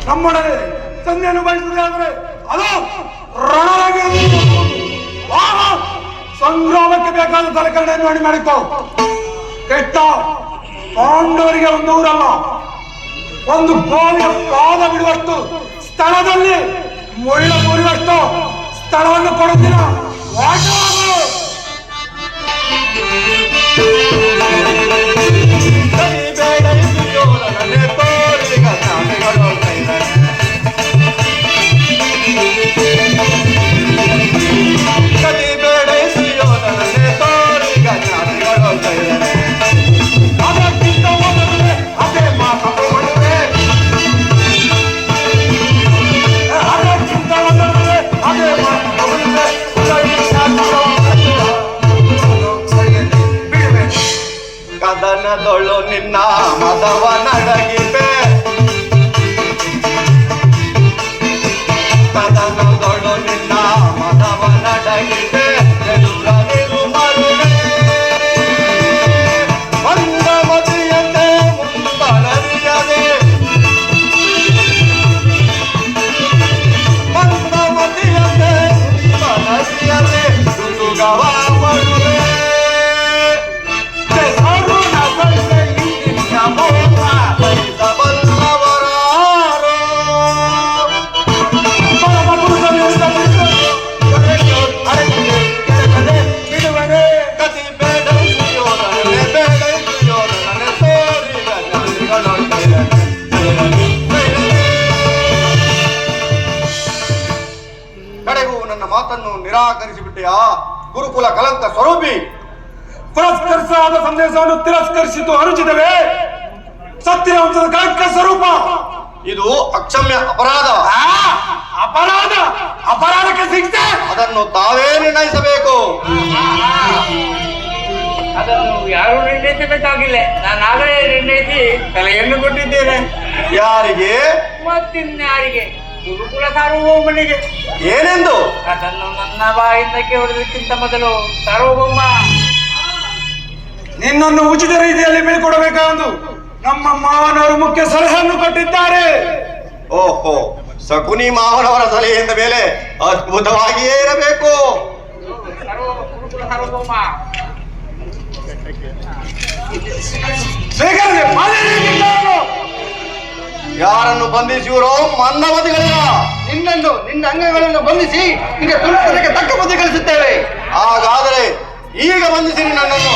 ನಮ್ಮೊಡನೆ ಸಂಧಿಯನ್ನು ಬಯಸಿದೆ ಆದರೆ ಅದು ರಣರಂಗ ಸಂಗ್ರಾಮಕ್ಕೆ ಬೇಕಾದ ಸಲಕರಣೆಯನ್ನು ಅಣಿ ಮಾಡಿಕೊ. ಕೆಟ್ಟ ಪಾಂಡವರಿಗೆ ಒಂದು ಊರಲ್ಲ, ಒಂದು ಕೋವಿಯ ಪಾದ ಬಿಡುವಷ್ಟು ಸ್ಥಳದಲ್ಲಿ ಮುಳ್ಳ ಮುರಿಯುವಷ್ಟು ಸ್ಥಳವನ್ನು ಕೊಡುತ್ತೀರ. ಕದನದೊಳು ನಿನ್ನ ಮದವ ನಡಗಿಪೆ, ಕದನದೊಳು ನಿನ್ನ ಮದವ ನಡಗಿಪೆ, ಎದುರದಿರು ಮರುಳೆ ಬಂದ ಮದಿಯತೆ ಮುಂದನರಿಯದೆ, ಬಂದ ಮದಿಯತೆ ಮುಂದನರಿಯದೆ ಸುಸುಗವ ಮರುಳೆ ಕಡೆಗೂ ನನ್ನ ಮಾತನ್ನು ನಿರಾಕರಿಸಿಬಿಟ್ಟೆಯಾ ಗುರುಕುಲ ಕಲಂಕ ಸ್ವರೂಪಿ? ಪುರಸ್ಕರಿಸಾದ ಸಂದೇಶವನ್ನು ತಿರಸ್ಕರಿಸಿತು ಅನುಚಿತವೇ? ಸತ್ಯ ವಂಶದ ಕಳಂಕ ಸ್ವರೂಪ ಇದು ಅಕ್ಷಮ್ಯ ಅಪರಾಧ. ಅಪರಾಧ, ಅಪರಾಧಕ್ಕೆ ಶಿಕ್ಷೆ ಅದನ್ನು ತಾವೇ ನಿರ್ಣಯಿಸಬೇಕು. ಅದನ್ನು ಯಾರು ನಿರ್ಣಯಿಸಬೇಕಾಗಿಲ್ಲ, ನಾನು ಆಗಲೇ ನಿರ್ಣಯಿಸಿ ಸಲಹೆಯನ್ನು ಕೊಟ್ಟಿದ್ದೇನೆ. ಯಾರಿಗೆ? ಮತ್ತಿನ್ಯಾರಿಗೆ? ಗುರುಕುಲ ಸಾರ್ವಭೌಮನಿಗೆ. ಏನೆಂದು? ಅದನ್ನು ನನ್ನ ಬಾಯಿಂದ ಕೇಳುವುದಕ್ಕಿಂತ ಮೊದಲು ಸಾರ್ವಭೌಮ ನಿನ್ನನ್ನು ಉಚಿತ ರೀತಿಯಲ್ಲಿ ಬೀಳ್ಕೊಡಬೇಕೆಂದು ನಮ್ಮ ಮಾವನವರು ಮುಖ್ಯ ಸಲಹೆಯನ್ನು ಕೊಟ್ಟಿದ್ದಾರೆ. ಓಹೋ, ಶಕುನಿ ಮಾವನವರ ಸಲಹೆಯಿಂದ ಮೇಲೆ ಅದ್ಭುತವಾಗಿಯೇ ಇರಬೇಕು. ಗುರುಕುಲ ಸಾರ್ವಭೌಮ ಯಾರನ್ನು ಬಂಧಿಸಿರೋ ಮನ್ನವದಿಗಳಿಲ್ಲ. ನಿನ್ನನ್ನು, ನಿನ್ನ ಅಂಗಗಳನ್ನು ಬಂಧಿಸಿ ನಿನ್ನ ತುಳಿತಕ್ಕೆ ತಕ್ಕ ಬುದ್ಧಿ ಕಲಿಸುತ್ತೇವೆ. ಹಾಗಾದರೆ ಈಗ ಬಂಧಿಸಿರಿ ನನ್ನನ್ನು.